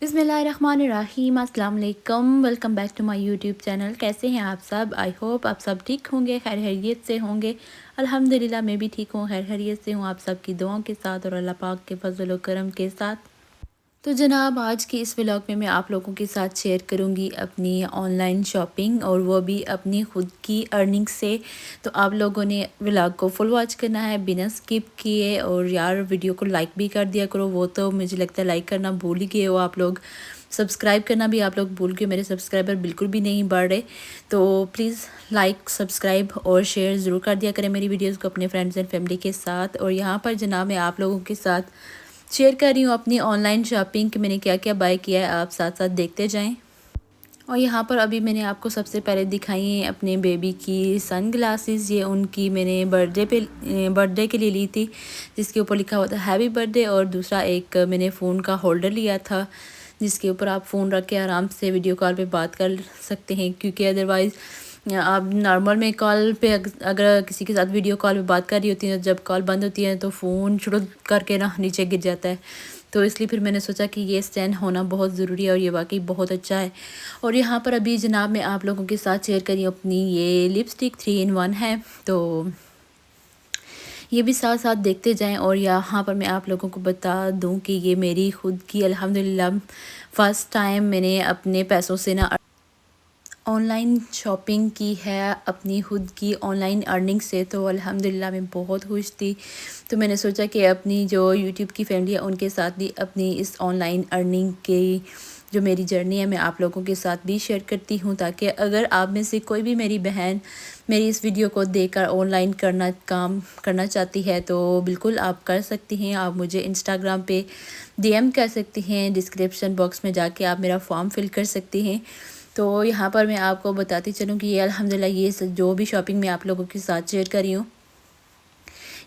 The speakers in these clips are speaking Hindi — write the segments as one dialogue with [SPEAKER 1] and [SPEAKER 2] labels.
[SPEAKER 1] बिस्मिल्लाहिर्रहमानिर्रहीम, अस्सलाम वालेकुम। Welcome back to my YouTube channel. कैसे हैं आप सब? आई होप आप सब ठीक होंगे, खैर खैरियत से होंगे। अल्हम्दुलिल्लाह मैं भी ठीक हूँ, खैर खैरियत से हूँ, आप सब की दुआओं के साथ और अल्लाह पाक के फजल व करम के साथ। तो जनाब, आज की इस व्लॉग में मैं आप लोगों के साथ शेयर करूंगी अपनी ऑनलाइन शॉपिंग, और वो भी अपनी ख़ुद की अर्निंग से। तो आप लोगों ने व्लॉग को फुल वॉच करना है बिना स्किप किए, और यार वीडियो को लाइक भी कर दिया करो, वो तो मुझे लगता है लाइक करना भूल ही गए हो आप लोग। सब्सक्राइब करना भी आप लोग भूल गए, मेरे सब्सक्राइबर बिल्कुल भी नहीं बढ़ रहे। तो प्लीज़ लाइक, सब्सक्राइब और शेयर ज़रूर कर दिया करें मेरी वीडियोज़ को अपने फ्रेंड्स एंड फैमिली के साथ। और यहाँ पर जनाब मैं आप लोगों के साथ शेयर कर रही हूँ अपनी ऑनलाइन शॉपिंग कि मैंने क्या क्या बाय किया है, आप साथ साथ देखते जाएं। और यहाँ पर अभी मैंने आपको सबसे पहले दिखाई है अपने बेबी की सन ग्लासेस। ये उनकी मैंने बर्थडे के लिए ली थी, जिसके ऊपर लिखा हुआ था हैप्पी बर्थडे। और दूसरा एक मैंने फ़ोन का होल्डर लिया था, जिसके ऊपर आप फ़ोन रख के आराम से वीडियो कॉल पे बात कर सकते हैं, क्योंकि अदरवाइज़ आप नॉर्मल में कॉल पे अगर किसी के साथ वीडियो कॉल पे बात कर रही होती है, जब कॉल बंद होती है तो फ़ोन शुरू करके ना नीचे गिर जाता है। तो इसलिए फिर मैंने सोचा कि ये स्टैंड होना बहुत ज़रूरी है, और ये वाकई बहुत अच्छा है। और यहाँ पर अभी जनाब मैं आप लोगों के साथ शेयर करी अपनी ये लिपस्टिक 3 in 1 है, तो ये भी साथ साथ देखते जाएं। और यहाँ पर मैं आप लोगों को बता दूं कि ये मेरी ख़ुद की अल्हम्दुलिल्लाह फ़र्स्ट टाइम मैंने अपने पैसों से ना ऑनलाइन शॉपिंग की है, अपनी ख़ुद की ऑनलाइन अर्निंग से। तो अल्हम्दुलिल्लाह मैं बहुत खुश थी। तो मैंने सोचा कि अपनी जो यूट्यूब की फैमिली है उनके साथ भी अपनी इस ऑनलाइन अर्निंग की जो मेरी जर्नी है मैं आप लोगों के साथ भी शेयर करती हूँ, ताकि अगर आप में से कोई भी मेरी बहन मेरी इस वीडियो को देखकर ऑनलाइन काम करना चाहती है तो बिल्कुल आप कर सकती हैं। आप मुझे इंस्टाग्राम पे डीएम कर सकती हैं, डिस्क्रिप्शन बॉक्स में जाके आप मेरा फॉर्म फिल कर सकती हैं। तो यहाँ पर मैं आपको बताती चलूँ कि ये अल्हम्दुलिल्लाह ये जो भी शॉपिंग मैं आप लोगों के साथ शेयर कर रही हूँ,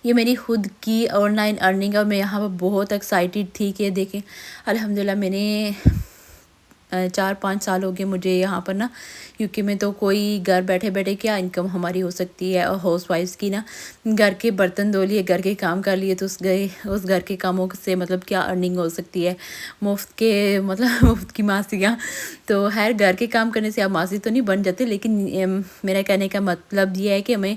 [SPEAKER 1] ये मेरी ख़ुद की ऑनलाइन अर्निंग। और मैं यहाँ पर बहुत एक्साइटेड थी कि देखें अल्हम्दुलिल्लाह मैंने 4-5 साल हो गए मुझे यहाँ पर ना, यूके में तो कोई घर बैठे बैठे क्या इनकम हमारी हो सकती है, और हाउस वाइफ्स की ना घर के बर्तन धो लिए, घर के काम कर लिए, तो उस घर के कामों से मतलब क्या अर्निंग हो सकती है, मुफ्त के मतलब मुफ्त की मासियाँ। तो खैर घर के काम करने से आप मासी तो नहीं बन जाते, लेकिन मेरा कहने का मतलब ये है कि हमें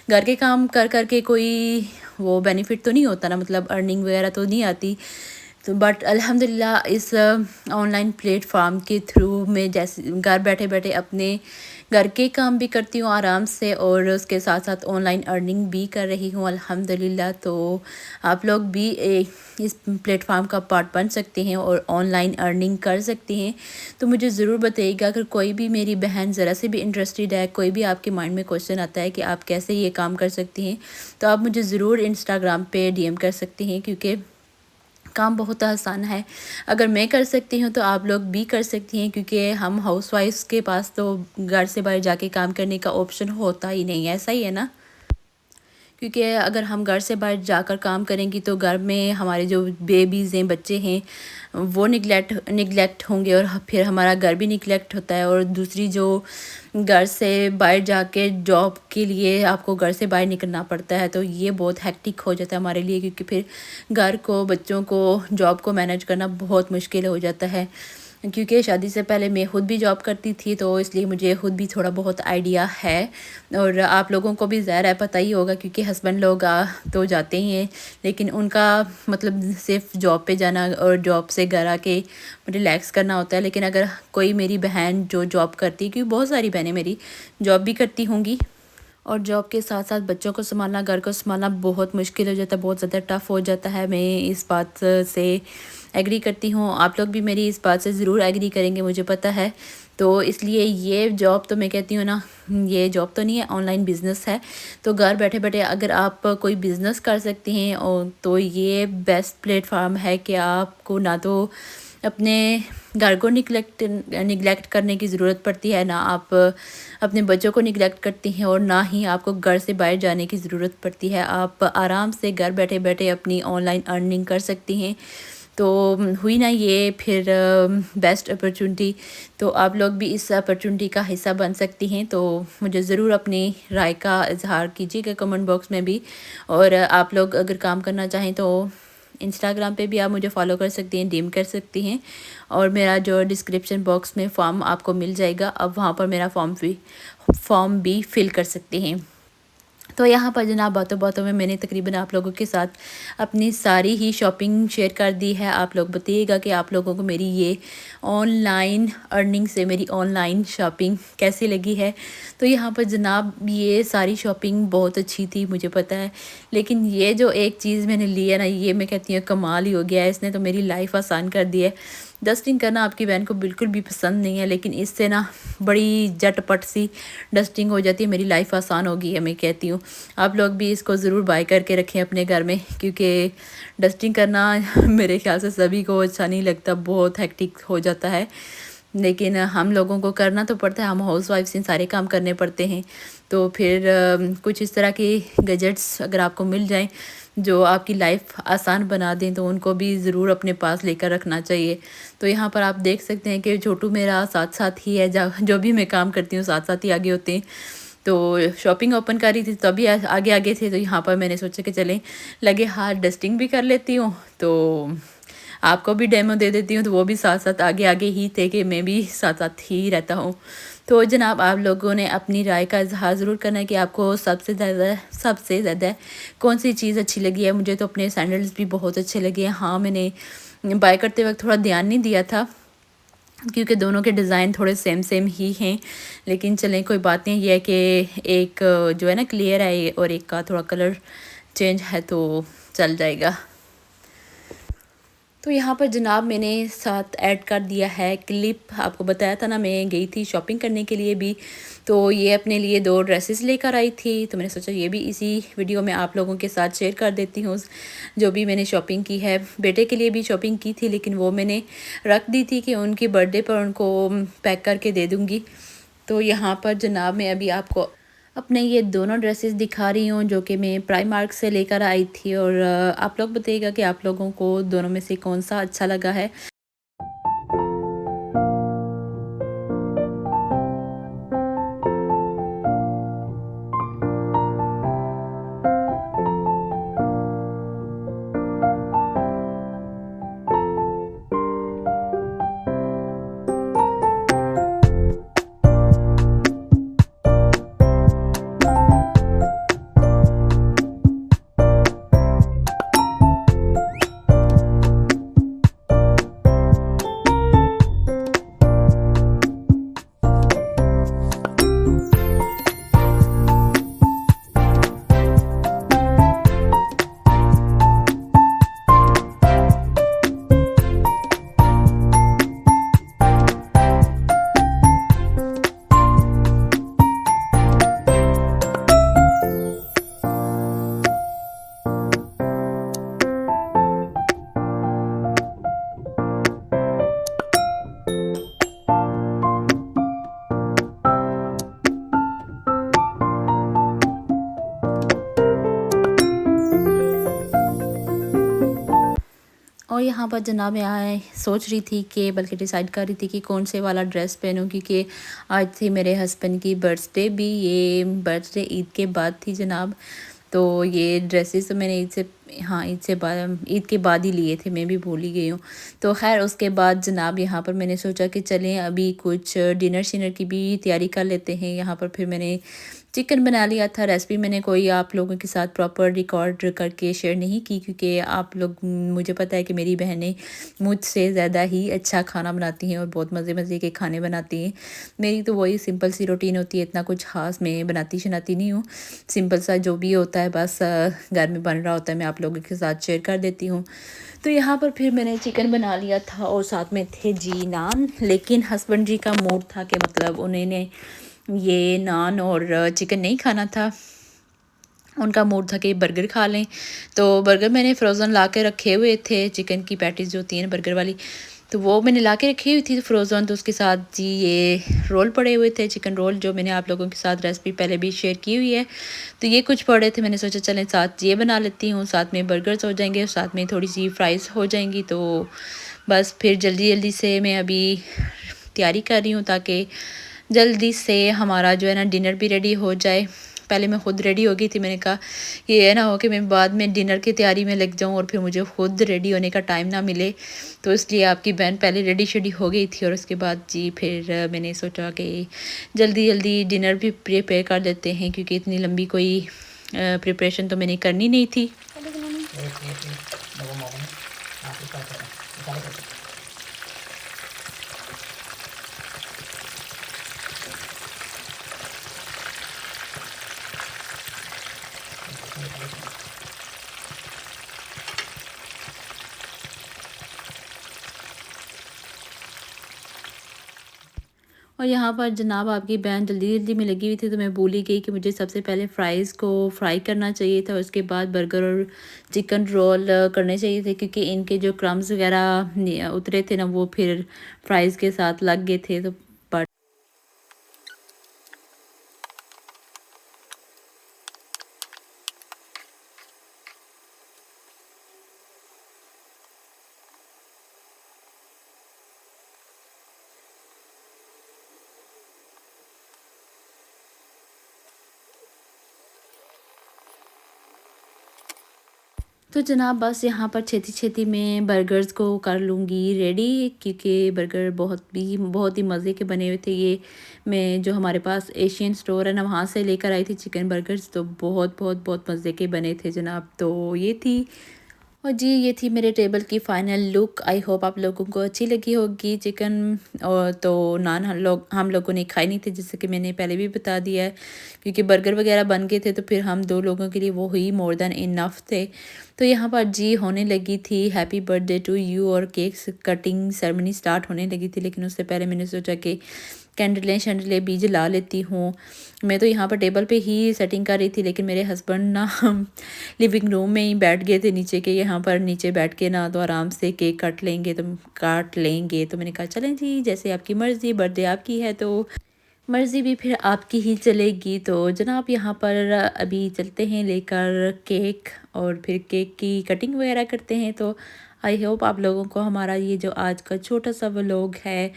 [SPEAKER 1] घर के काम कर कर के कोई वो बेनिफिट तो नहीं होता ना, मतलब अर्निंग वगैरह तो नहीं आती। तो बट अल्हम्दुलिल्लाह इस ऑनलाइन प्लेटफॉर्म के थ्रू मैं जैसे घर बैठे बैठे अपने घर के काम भी करती हूँ आराम से, और उसके साथ साथ ऑनलाइन अर्निंग भी कर रही हूँ अल्हम्दुलिल्लाह। तो आप लोग भी इस प्लेटफॉर्म का पार्ट बन सकते हैं और ऑनलाइन अर्निंग कर सकते हैं। तो मुझे ज़रूर बताइएगा अगर कोई भी मेरी बहन ज़रा से भी इंटरेस्टेड है, कोई भी आपके माइंड में क्वेश्चन आता है कि आप कैसे ये काम कर सकती हैं, तो आप मुझे ज़रूर इंस्टाग्राम पे डीएम कर सकती हैं, क्योंकि काम बहुत आसान है। अगर मैं कर सकती हूँ तो आप लोग भी कर सकती हैं, क्योंकि हम हाउसवाइफ्स के पास तो घर से बाहर जाके काम करने का ऑप्शन होता ही नहीं है, ऐसा ही है ना। क्योंकि अगर हम घर से बाहर जाकर काम करेंगी तो घर में हमारे जो बेबीज़ हैं, बच्चे हैं, वो निगलेक्ट होंगे, और फिर हमारा घर भी निगलेक्ट होता है। और दूसरी जो घर से बाहर जाके जॉब के लिए आपको घर से बाहर निकलना पड़ता है, तो ये बहुत हेक्टिक हो जाता है हमारे लिए, क्योंकि फिर घर को, बच्चों को, जॉब को मैनेज करना बहुत मुश्किल हो जाता है। क्योंकि शादी से पहले मैं ख़ुद भी जॉब करती थी, तो इसलिए मुझे ख़ुद भी थोड़ा बहुत आइडिया है, और आप लोगों को भी ज़ाहिर है पता ही होगा, क्योंकि हस्बैंड लोग तो जाते ही हैं, लेकिन उनका मतलब सिर्फ जॉब पे जाना और जॉब से घर आके रिलैक्स करना होता है। लेकिन अगर कोई मेरी बहन जो जॉब करती है, क्योंकि बहुत सारी बहनें मेरी जॉब भी करती होंगी, और जॉब के साथ साथ बच्चों को संभालना, घर को संभालना बहुत मुश्किल हो जाता है, बहुत ज़्यादा टफ़ हो जाता है। मैं इस बात से एग्री करती हूँ, आप लोग भी मेरी इस बात से ज़रूर एग्री करेंगे, मुझे पता है। तो इसलिए ये जॉब तो मैं कहती हूँ ना, ये जॉब तो नहीं है, ऑनलाइन बिज़नेस है। तो घर बैठे बैठे अगर आप कोई बिज़नेस कर सकते हैं, और तो ये बेस्ट प्लेटफार्म है कि आपको ना तो अपने घर को निगलेक्ट करने की ज़रूरत पड़ती है, ना आप अपने बच्चों को निगलेक्ट करती हैं, और ना ही आपको घर से बाहर जाने की ज़रूरत पड़ती है। आप आराम से घर बैठे बैठे अपनी ऑनलाइन अर्निंग कर सकती हैं। तो हुई ना ये फिर बेस्ट अपॉर्चुनिटी। तो आप लोग भी इस अपॉर्चुनिटी का हिस्सा बन सकती हैं। तो मुझे ज़रूर अपनी राय का इजहार कीजिएगा कमेंट बॉक्स में भी, और आप लोग अगर काम करना चाहें तो इंस्टाग्राम पे भी आप मुझे फॉलो कर सकती हैं, डीएम कर सकती हैं। और मेरा जो डिस्क्रिप्शन बॉक्स में फॉर्म आपको मिल जाएगा, अब वहाँ पर मेरा फॉर्म भी फिल कर सकते हैं। तो यहाँ पर जनाब बातों बातों में मैंने तकरीबन आप लोगों के साथ अपनी सारी ही शॉपिंग शेयर कर दी है। आप लोग बताइएगा कि आप लोगों को मेरी ये ऑनलाइन अर्निंग से मेरी ऑनलाइन शॉपिंग कैसी लगी है। तो यहाँ पर जनाब ये सारी शॉपिंग बहुत अच्छी थी, मुझे पता है, लेकिन ये जो एक चीज़ मैंने ली है ना, ये मैं कहती हूँ कमाल ही हो गया है। इसने तो मेरी लाइफ आसान कर दी है। डस्टिंग करना आपकी बहन को बिल्कुल भी पसंद नहीं है, लेकिन इससे ना बड़ी झटपट सी डस्टिंग हो जाती है, मेरी लाइफ आसान हो गई है। मैं कहती हूँ आप लोग भी इसको ज़रूर बाय करके रखें अपने घर में, क्योंकि डस्टिंग करना मेरे ख्याल से सभी को अच्छा नहीं लगता, बहुत हेक्टिक हो जाता है, लेकिन हम लोगों को करना तो पड़ता है। हम हाउस वाइफ से सारे काम करने पड़ते हैं। तो फिर कुछ इस तरह के गैजेट्स अगर आपको मिल जाएं जो आपकी लाइफ आसान बना दें, तो उनको भी ज़रूर अपने पास लेकर रखना चाहिए। तो यहाँ पर आप देख सकते हैं कि छोटू मेरा साथ साथ ही है, जो भी मैं काम करती हूँ साथ साथ ही आगे होते हैं। तो शॉपिंग ओपन कर रही थी तभी आगे आगे थे, तो यहाँ पर मैंने सोचा कि चलें लगे हाथ डस्टिंग भी कर लेती हूँ, तो आपको भी डेमो दे देती हूँ। तो वो भी साथ साथ आगे आगे ही थे कि मैं भी साथ साथ ही रहता हूँ। तो जनाब आप लोगों ने अपनी राय का इजहार ज़रूर करना है कि आपको सबसे ज़्यादा कौन सी चीज़ अच्छी लगी है। मुझे तो अपने सैंडल्स भी बहुत अच्छे लगे हैं। हाँ, मैंने बाय करते वक्त थोड़ा ध्यान नहीं दिया था, क्योंकि दोनों के डिज़ाइन थोड़े सेम सेम ही हैं, लेकिन चलें कोई बात नहीं। ये है कि एक जो है ना क्लियर है और एक का थोड़ा कलर चेंज है, तो चल जाएगा। तो यहाँ पर जनाब मैंने साथ ऐड कर दिया है क्लिप। आपको बताया था ना मैं गई थी शॉपिंग करने के लिए भी, तो ये अपने लिए 2 ड्रेसेस लेकर आई थी, तो मैंने सोचा ये भी इसी वीडियो में आप लोगों के साथ शेयर कर देती हूँ जो भी मैंने शॉपिंग की है। बेटे के लिए भी शॉपिंग की थी, लेकिन वो मैंने रख दी थी कि उनकी बर्थडे पर उनको पैक करके दे दूँगी। तो यहाँ पर जनाब मैं अभी आपको अपने ये दोनों ड्रेसेस दिखा रही हूँ जो कि मैं प्राइमार्क से लेकर आई थी, और आप लोग बताइएगा कि आप लोगों को दोनों में से कौन सा अच्छा लगा है। और यहाँ पर जनाब मैं सोच रही थी कि बल्कि डिसाइड कर रही थी कि कौन से वाला ड्रेस पहनूं, क्योंकि आज थी मेरे हस्बैंड की बर्थडे भी, ये बर्थडे ईद के बाद थी जनाब। तो ये ड्रेसेस तो मैंने ईद के बाद ही लिए थे, मैं भी भूल ही गई हूँ। तो खैर उसके बाद जनाब यहाँ पर मैंने सोचा कि चलें अभी कुछ डिनर शिनर की भी तैयारी कर लेते हैं। यहाँ पर फिर मैंने चिकन बना लिया था। रेसिपी मैंने कोई आप लोगों के साथ प्रॉपर रिकॉर्ड करके शेयर नहीं की, क्योंकि आप लोग, मुझे पता है कि मेरी बहनें मुझसे ज़्यादा ही अच्छा खाना बनाती हैं और बहुत मज़े मज़े के खाने बनाती हैं। मेरी तो वही सिंपल सी रूटीन होती है, इतना कुछ ख़ास मैं बनाती शनाती नहीं हूँ। सिंपल सा जो भी होता है बस घर में बन रहा होता है, मैं आप लोगों के साथ शेयर कर देती हूँ। तो यहाँ पर फिर मैंने चिकन बना लिया था और साथ में थे जी नान, लेकिन हस्बैंड जी का मूड था कि मतलब उन्होंने ये नान और चिकन नहीं खाना था, उनका मूड था कि बर्गर खा लें। तो बर्गर मैंने फ्रोज़न ला के रखे हुए थे, चिकन की पैटीज़ जो होती हैं बर्गर वाली, तो वो मैंने ला के रखी हुई थी फ्रोज़न। तो उसके साथ जी ये रोल पड़े हुए थे, चिकन रोल, जो मैंने आप लोगों के साथ रेसिपी पहले भी शेयर की हुई है। तो ये कुछ पड़े थे, मैंने सोचा चलें साथ ये बना लेती हूँ, साथ में बर्गर्स हो जाएंगे, साथ में थोड़ी सी फ्राइज़ हो जाएंगी। तो बस फिर जल्दी जल्दी से मैं अभी तैयारी कर रही हूँ ताकि जल्दी से हमारा जो है ना डिनर भी रेडी हो जाए। पहले मैं खुद रेडी हो गई थी। मैंने कहा ये ना हो कि मैं बाद में डिनर की तैयारी में लग जाऊँ और फिर मुझे खुद रेडी होने का टाइम ना मिले, तो इसलिए आपकी बहन पहले रेडी शेडी हो गई थी। और उसके बाद जी फिर मैंने सोचा कि जल्दी जल्दी डिनर भी प्रिपेयर कर देते हैं, क्योंकि इतनी लंबी कोई प्रिपरेशन तो मैंने करनी नहीं थी। और यहाँ पर जनाब आपकी बहन जल्दी जल्दी में लगी हुई थी, तो मैं भूल ही गई कि मुझे सबसे पहले फ़्राइज़ को फ्राई करना चाहिए था। उसके बाद बर्गर और चिकन रोल करने चाहिए थे, क्योंकि इनके जो क्रम्स वगैरह उतरे थे ना, वो फिर फ़्राइज़ के साथ लग गए थे। तो तो जनाब बस यहाँ पर छेती-छेती में बर्गर्स को कर लूँगी रेडी, क्योंकि बर्गर बहुत ही मज़े के बने हुए थे। ये मैं जो हमारे पास एशियन स्टोर है ना, वहाँ से लेकर आई थी चिकन बर्गर्स, तो बहुत मज़े के बने थे जनाब। तो ये थी, और जी ये थी मेरे टेबल की फ़ाइनल लुक। आई होप आप लोगों को अच्छी लगी होगी चिकन। और तो नान हम लोगों ने खाई नहीं थी, जैसे कि मैंने पहले भी बता दिया है, क्योंकि बर्गर वगैरह बन गए थे, तो फिर हम 2 लोगों के लिए वो ही मोर देन इनफ थे। तो यहाँ पर जी होने लगी थी हैप्पी बर्थडे टू यू, और केक्स कटिंग सेरेमनी स्टार्ट होने लगी थी। लेकिन उससे पहले मैंने सोचा कि कैंडलें शैंडलें भी जला लेती हूँ। मैं तो यहाँ पर टेबल पे ही सेटिंग कर रही थी, लेकिन मेरे हस्बैंड ना लिविंग रूम में ही बैठ गए थे नीचे के, यहाँ पर नीचे बैठ के ना तो आराम से केक काट लेंगे। तो मैंने कहा चलें जी, जैसे आपकी मर्ज़ी, बर्थडे आपकी है तो मर्ज़ी भी फिर आपकी ही चलेगी। तो जनाब यहाँ पर अभी चलते हैं लेकर केक, और फिर केक की कटिंग वगैरह करते हैं। तो आई होप आप लोगों को हमारा ये जो आज का छोटा सा व्लॉग है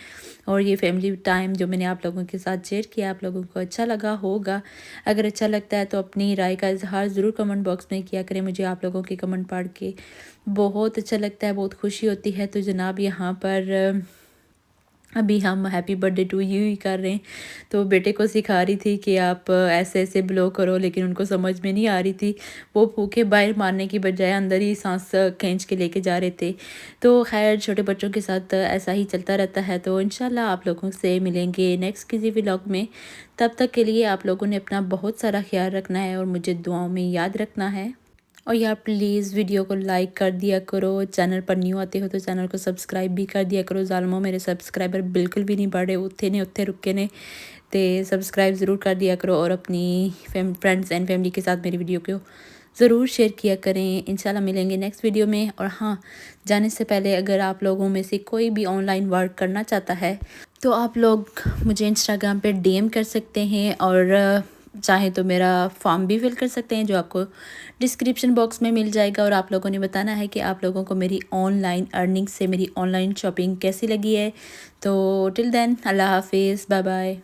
[SPEAKER 1] और ये फैमिली टाइम जो मैंने आप लोगों के साथ शेयर किया, आप लोगों को अच्छा लगा होगा। अगर अच्छा लगता है तो अपनी राय का इज़हार ज़रूर कमेंट बॉक्स में किया करें। मुझे आप लोगों के कमेंट पढ़ के बहुत अच्छा लगता है, बहुत खुशी होती है। तो जनाब यहाँ पर अभी हम हैप्पी बर्थडे टू यू ही कर रहे हैं। तो बेटे को सिखा रही थी कि आप ऐसे ऐसे ब्लो करो, लेकिन उनको समझ में नहीं आ रही थी। वो फूके बाहर मारने की बजाय अंदर ही सांस खींच के लेके जा रहे थे। तो खैर छोटे बच्चों के साथ ऐसा ही चलता रहता है। तो इंशाल्लाह आप लोगों से मिलेंगे नेक्स्ट किसी व्लॉग में। तब तक के लिए आप लोगों ने अपना बहुत सारा ख्याल रखना है और मुझे दुआओं में याद रखना है। और यार प्लीज़ वीडियो को लाइक कर दिया करो। चैनल पर न्यू आते हो तो चैनल को सब्सक्राइब भी कर दिया करो। ज़ालिमों मेरे सब्सक्राइबर बिल्कुल भी नहीं बढ़े, उत्थे ने उत्थे रुके ने। तो सब्सक्राइब ज़रूर कर दिया करो, और अपनी फ्रेंड्स एंड फैमिली के साथ मेरी वीडियो को ज़रूर शेयर किया करें। इंशाल्लाह मिलेंगे नेक्स्ट वीडियो में। और हाँ, जाने से पहले अगर आप लोगों में से कोई भी ऑनलाइन वर्क करना चाहता है, तो आप लोग मुझे इंस्टाग्राम पे डीएम कर सकते हैं, और चाहे तो मेरा फॉर्म भी फिल कर सकते हैं, जो आपको डिस्क्रिप्शन बॉक्स में मिल जाएगा। और आप लोगों ने बताना है कि आप लोगों को मेरी ऑनलाइन अर्निंग से मेरी ऑनलाइन शॉपिंग कैसी लगी है। तो टिल देन अल्लाह हाफिज़, बाय बाय।